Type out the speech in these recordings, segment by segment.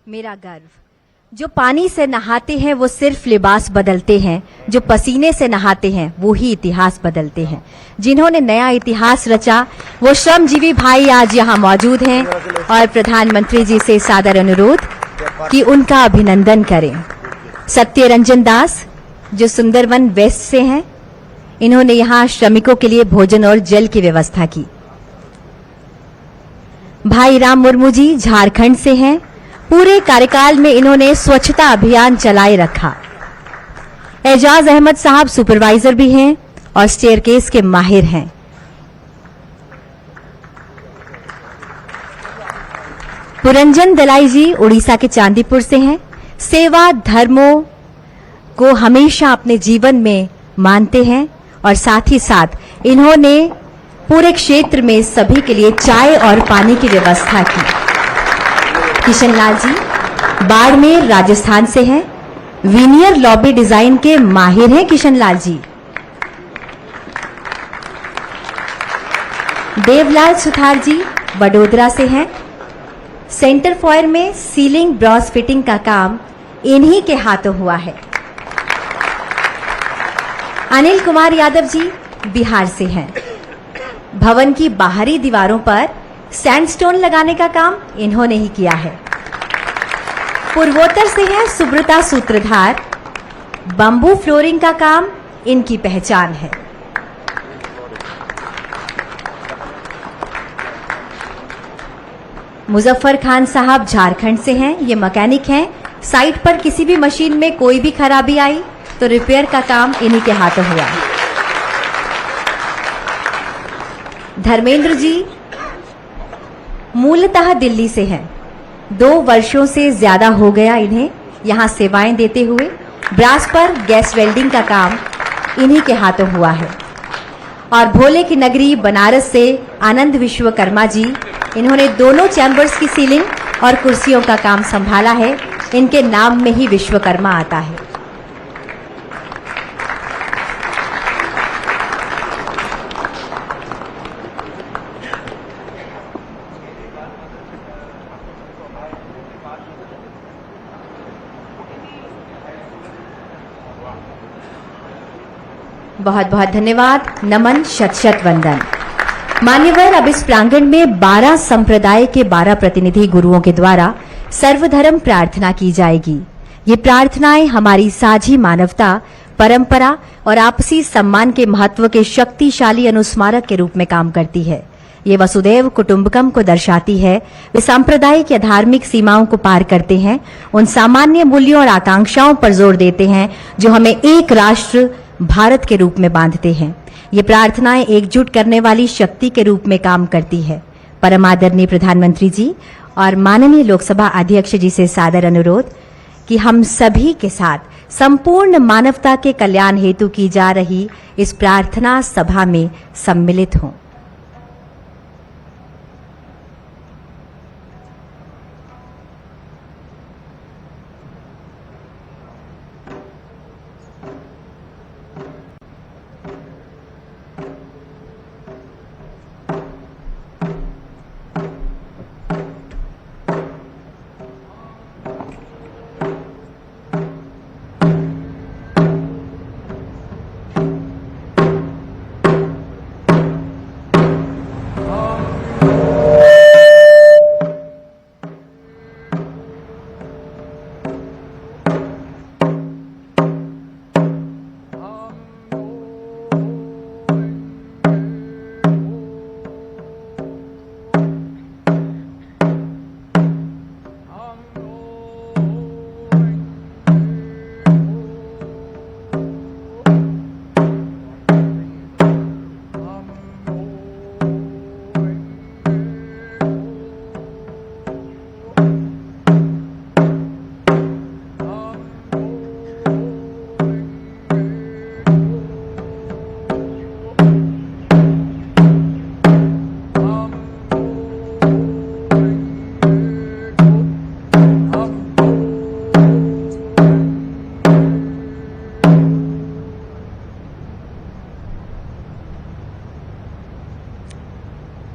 मेरा गर्व। जो पानी से नहाते हैं वो सिर्फ लिबास बदलते हैं, जो पसीने से नहाते हैं वो ही इतिहास बदलते हैं। जिन्होंने नया इतिहास रचा वो श्रमजीवी भाई आज यहाँ मौजूद हैं और प्रधानमंत्री जी से सादर अनुरोध कि उनका अभिनंदन करें। सत्यरंजन दास जो सुंदरवन वेस्ट से हैं, इन्होंने यहाँ श्रमिकों के लिए भोजन और जल की व्यवस्था की। भाई राम मुर्मू जी झारखंड से हैं, पूरे कार्यकाल में इन्होंने स्वच्छता अभियान चलाए रखा। एजाज अहमद साहब सुपरवाइजर भी हैं और स्टेयरकेस के माहिर हैं। पुरंजन दलाई जी उड़ीसा के चांदीपुर से हैं, सेवा धर्मों को हमेशा अपने जीवन में मानते हैं और साथ ही साथ इन्होंने पूरे क्षेत्र में सभी के लिए चाय और पानी की व्यवस्था की। किशनलाल जी बाड़मेर राजस्थान से हैं, वीनियर लॉबी डिजाइन के माहिर हैं किशनलाल जी। देवलाल सुथार जी वडोदरा से हैं, सेंटर फॉयर में सीलिंग ब्रॉस फिटिंग का काम इन्हीं के हाथों हुआ है। अनिल कुमार यादव जी बिहार से हैं, भवन की बाहरी दीवारों पर सैंडस्टोन लगाने का काम इन्होंने ही किया है। पूर्वोत्तर से हैं सुब्रता सूत्रधार, बंबू फ्लोरिंग का काम इनकी पहचान है। मुजफ्फर खान साहब झारखंड से हैं, ये मैकेनिक हैं। साइट पर किसी भी मशीन में कोई भी खराबी आई तो रिपेयर का काम इन्हीं के हाथों हुआ। धर्मेंद्र जी मूलतः दिल्ली से हैं, 2 वर्षों से ज्यादा हो गया इन्हें यहां सेवाएं देते हुए। ब्रास पर गैस वेल्डिंग का काम इन्हीं के हाथों हुआ है। और भोले की नगरी बनारस से आनंद विश्वकर्मा जी, इन्होंने दोनों चैम्बर्स की सीलिंग और कुर्सियों का काम संभाला है। इनके नाम में ही विश्वकर्मा आता है। बहुत बहुत धन्यवाद, नमन, शत शत वंदन। मान्यवर, अब इस प्रांगण में 12 संप्रदाय के 12 प्रतिनिधि गुरुओं के द्वारा सर्वधर्म प्रार्थना की जाएगी। ये प्रार्थनाएं हमारी साझी मानवता, परंपरा और आपसी सम्मान के महत्व के शक्तिशाली अनुस्मारक के रूप में काम करती है। ये वसुदैव कुटुंबकम को दर्शाती है। वे सांप्रदायिक या धार्मिक सीमाओं को पार करते हैं, उन सामान्य मूल्यों और आकांक्षाओं पर जोर देते हैं जो हमें एक राष्ट्र भारत के रूप में बांधते हैं। ये प्रार्थनाएं एकजुट करने वाली शक्ति के रूप में काम करती है। परम आदरणीय प्रधानमंत्री जी और माननीय लोकसभा अध्यक्ष जी से सादर अनुरोध कि हम सभी के साथ संपूर्ण मानवता के कल्याण हेतु की जा रही इस प्रार्थना सभा में सम्मिलित हों।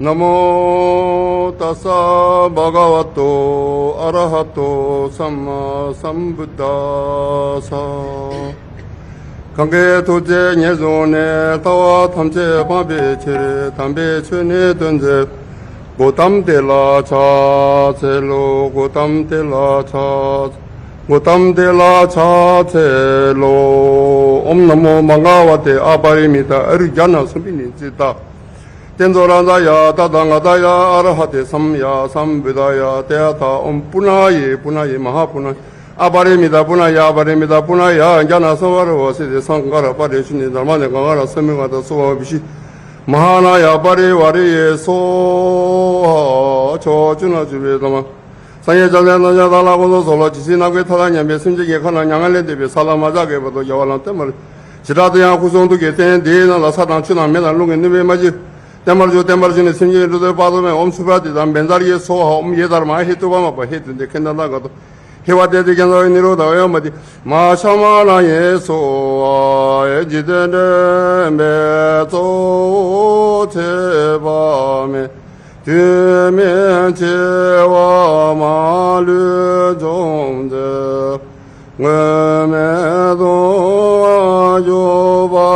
नमो tassa bhagavato arahato samma sambuddhassa Kange tuje nyezone tawa tamche pambe chere tambe chune dunje Gotam de la cha chelo Gotam de la cha Gotam de la cha chelo Om namo mangavate aparimita arjana sambini jita Tenzorandaya tadhangadaya arahate samya samvidaya teata om punaye punaye mahapunaye Aparimita punaya aparimita punaya jana samvaro siddhi sankara parishuni dharmane gangara samingata suvabishi Mahanaya parivariye soha chojuna juvedama Sanye jalena jadala gozo solo chisinagwe tadanyambe simjige khana nyangale debe salamajage bado yawalan temar Jiradaya kusonduke ten dena la sadang chuna mena lunge nive maji Temarju temarjune simjige rude padome om subhati dam benzariye soha om yedar ma hitubama pa hitinde kendana gato Hevadeti kenzo niroda oyamadi ma shamana yeso ejidene mezo tebame Tümen cewa malu zongze Ngömedo ayoba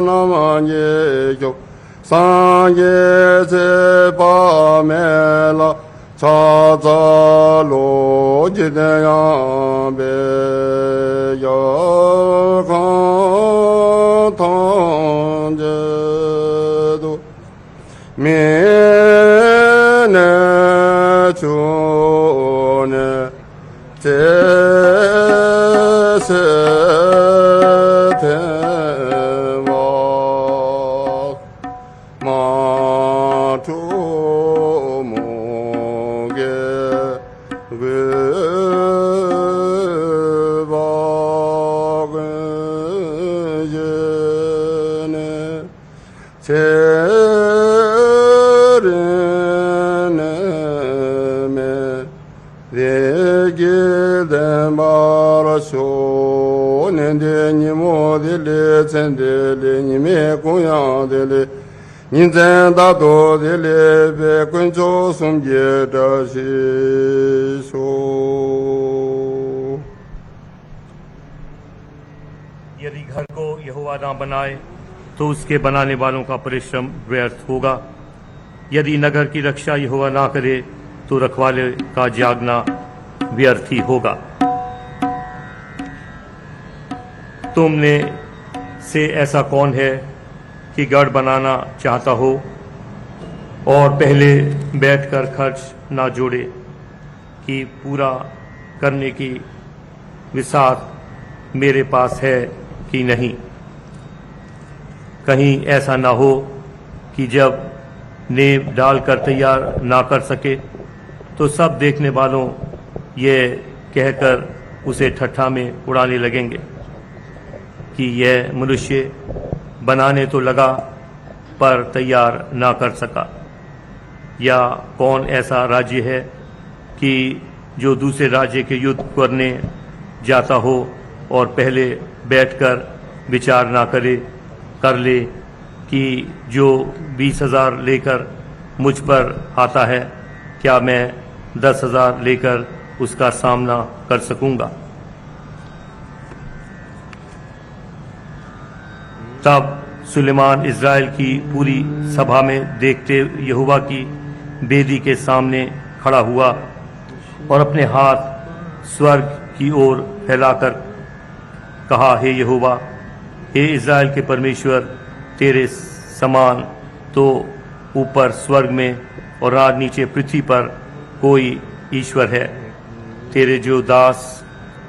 naman yekyo Sanye cepa mela Chazalo jideya be yakan tanjedo Mene chune tese tewa यदि घर को यहोवा ना बनाए तो उसके बनाने वालों का परिश्रम व्यर्थ होगा। यदि नगर की रक्षा यहोवा ना करे तो रखवाले का जागना व्यर्थ ही होगा। तुमने से ऐसा कौन है कि गढ़ बनाना चाहता हो और पहले बैठकर खर्च ना जोड़े कि पूरा करने की विसात मेरे पास है कि नहीं। कहीं ऐसा ना हो कि जब नींव डालकर तैयार ना कर सके तो सब देखने वालों ये कहकर उसे ठट्ठा में उड़ाने लगेंगे कि यह मनुष्य बनाने तो लगा पर तैयार ना कर सका। या कौन ऐसा राज्य है कि जो दूसरे राज्य के युद्ध करने जाता हो और पहले बैठकर विचार ना कर ले कि जो 20,000 लेकर मुझ पर आता है क्या मैं 10,000 लेकर उसका सामना कर सकूंगा। तब सुलेमान इज़राइल की पूरी सभा में देखते यहोवा की बेदी के सामने खड़ा हुआ और अपने हाथ स्वर्ग की ओर फैलाकर कहा, हे यहोवा, हे इज़राइल के परमेश्वर, तेरे समान तो ऊपर स्वर्ग में और आज नीचे पृथ्वी पर कोई ईश्वर है। तेरे जो दास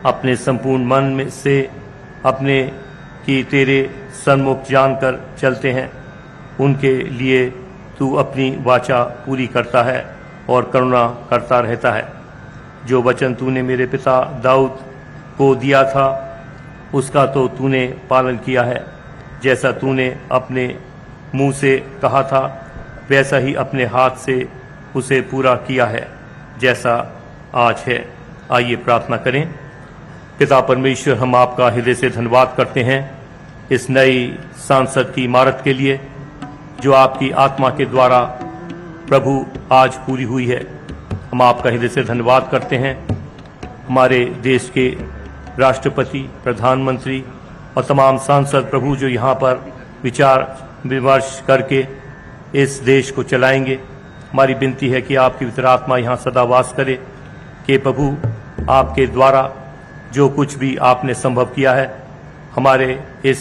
अपने संपूर्ण मन में से अपने कि तेरे सन्मुख जानकर चलते हैं, उनके लिए तू अपनी वाचा पूरी करता है और करुणा करता रहता है। जो वचन तूने मेरे पिता दाऊद को दिया था उसका तो तूने पालन किया है। जैसा तूने अपने मुंह से कहा था वैसा ही अपने हाथ से उसे पूरा किया है जैसा आज है। आइए प्रार्थना करें। पिता परमेश्वर, हम आपका हृदय से धन्यवाद करते हैं इस नई सांसद की इमारत के लिए जो आपकी आत्मा के द्वारा प्रभु आज पूरी हुई है। हम आपका हृदय से धन्यवाद करते हैं। हमारे देश के राष्ट्रपति, प्रधानमंत्री और तमाम सांसद प्रभु जो यहाँ पर विचार विमर्श करके इस देश को चलाएंगे, हमारी विनती है कि आपकी पवित्र आत्मा यहाँ सदा वास करे, कि प्रभु आपके द्वारा जो कुछ भी आपने संभव किया है, हमारे इस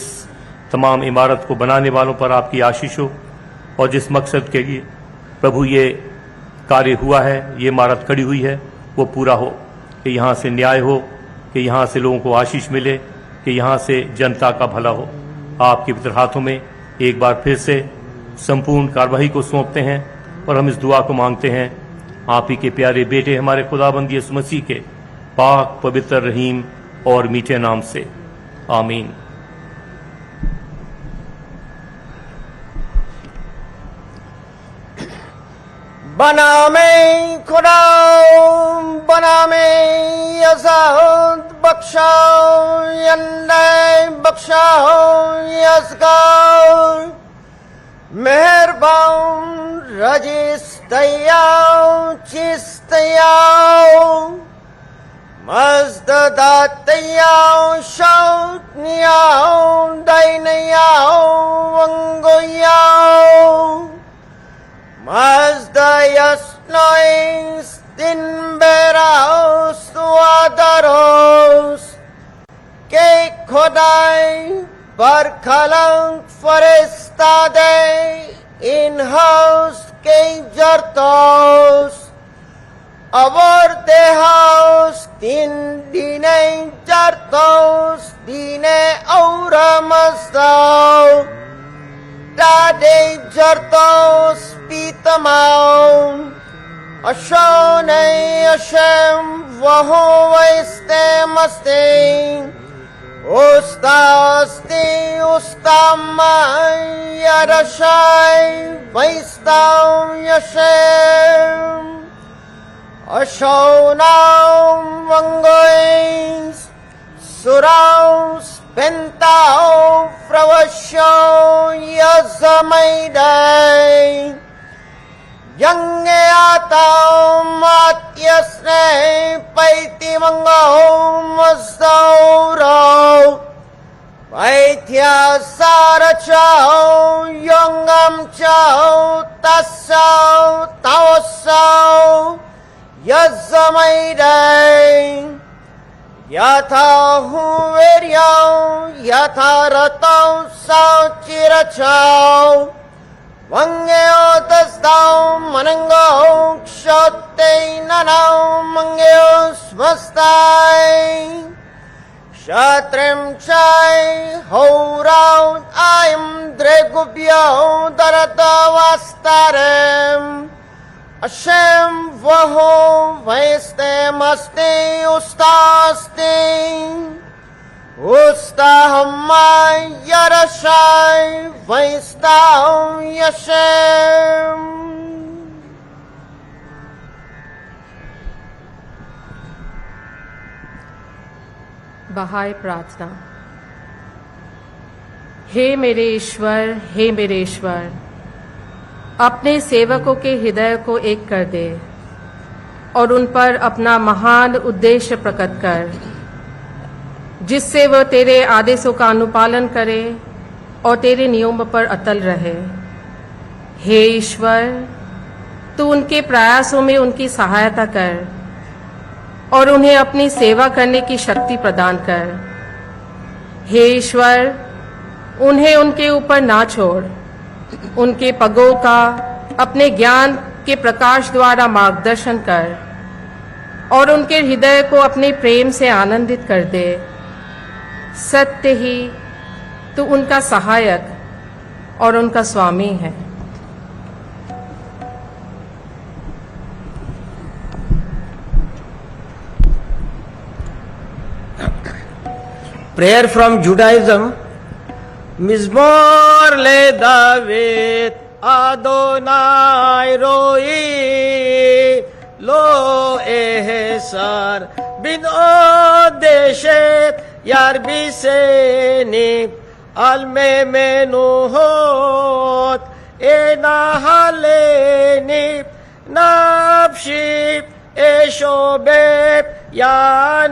तमाम इमारत को बनाने वालों पर आपकी आशीष हो, और जिस मकसद के लिए प्रभु ये कार्य हुआ है, ये इमारत खड़ी हुई है, वो पूरा हो, कि यहाँ से न्याय हो, कि यहाँ से लोगों को आशीष मिले, कि यहाँ से जनता का भला हो। आपके पवित्र हाथों में एक बार फिर से संपूर्ण कार्यवाही को सौंपते हैं और हम इस दुआ को मांगते हैं आप ही के प्यारे बेटे हमारे खुदाबंद यीशु मसीह के पाक, पवित्र, रहीम और मीठे नाम से, आमीन। बना में खुदा, बना में यज़ाद, बख्शा यन्ने, बख्शा यज़गार, मेहरबान रजिस तयाव, चिस तयाव, मज़दा तयाव, शौत नियाव, दैनयाव, वंगोयाव, Mazda jasnois dinberaus tuadaros, que Kodai barkalang forestade in house que jartos, avor de house din dine jartos dine aura mazdao. Tade jartos pitamau, ashone ashem vaho vaiste maste, ustasti ustamai yarashai vaistam yashem, ashonam vangois suraus pentao fravasho yazamaidai, yange atao matyasne paiti mangao mazauro, paitya sarachao yongam chao tasao taosao yazamaidai, yatha huveryao yatha ratao sao chirachao, Mangeo tasdao manangao kshote nanao mangeo svastai, shatrem chai horao ayam dregubyo darata vastarem, Hashem vaho vaiste maste ustaste, Ustahamai yarashai vaistau yashem. बहाई प्रार्थना। हे मेरे ईश्वर, हे मेरे ईश्वर, अपने सेवकों के हृदय को एक कर दे और उन पर अपना महान उद्देश्य प्रकट कर, जिससे वह तेरे आदेशों का अनुपालन करे और तेरे नियम पर अटल रहे। हे ईश्वर, तू उनके प्रयासों में उनकी सहायता कर और उन्हें अपनी सेवा करने की शक्ति प्रदान कर। हे ईश्वर, उन्हें उनके ऊपर ना छोड़, उनके पगों का अपने ज्ञान के प्रकाश द्वारा मार्गदर्शन कर और उनके हृदय को अपने प्रेम से आनंदित कर दे। सत्य ही तू उनका सहायक और उनका स्वामी है। Prayer from Judaism. Mizmor le David Adonai roi lo ehsar bin odeshet yarbiseni al menuhot Enahaleni nafshi eshobe yan